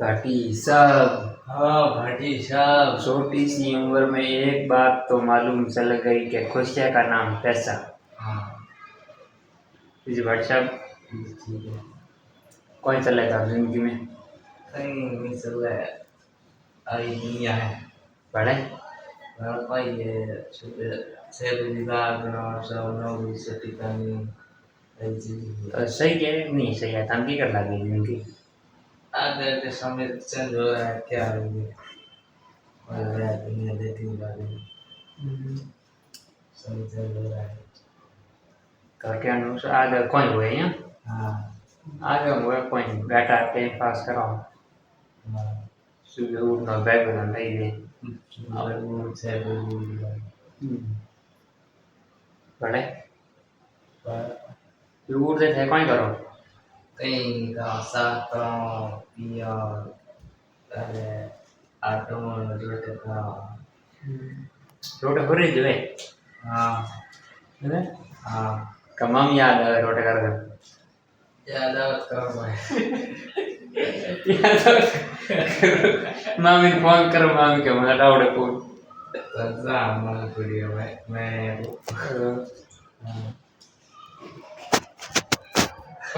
भाटी साहब, हाँ भाटी साहब। छोटी सी उम्र में एक बात तो मालूम चल गई कि खुशियाँ का नाम पैसा। हाँ जी भाटी साहब, ठीक है। कौन चल रहा था जिंदगी में? कहीं नहीं चल रहा है। आई दुनिया है। पढ़े बड़ा ये सुबह 6 बजे जागना, सब 9 बजे से टिकानी ऐसी तो सही है नहीं सही है, हम की कर लगे जिंदगी। आगे के समय चेंज हो रहा है, क्या है ये हो रहा है दुनिया देखने वाले सब चेंज हो रहा है। तो क्या नाम से आगे कौन हुए हैं? हाँ आगे हुए कोई बैठा टाइम पास करो, हाँ सुबह उठना बैग बना नहीं दे। और वो 6 बजे पढ़े पर फिर उठते थे कौन करो? कहीं का साथ पिया अरे आटो में रोटे का। रोटे हो रही जो है हाँ है हाँ कमाम याद है रोटे कर कर ज्यादा कम मामी फोन करो, मामी के मैं डाउट फोन है। हमारा वीडियो में मैं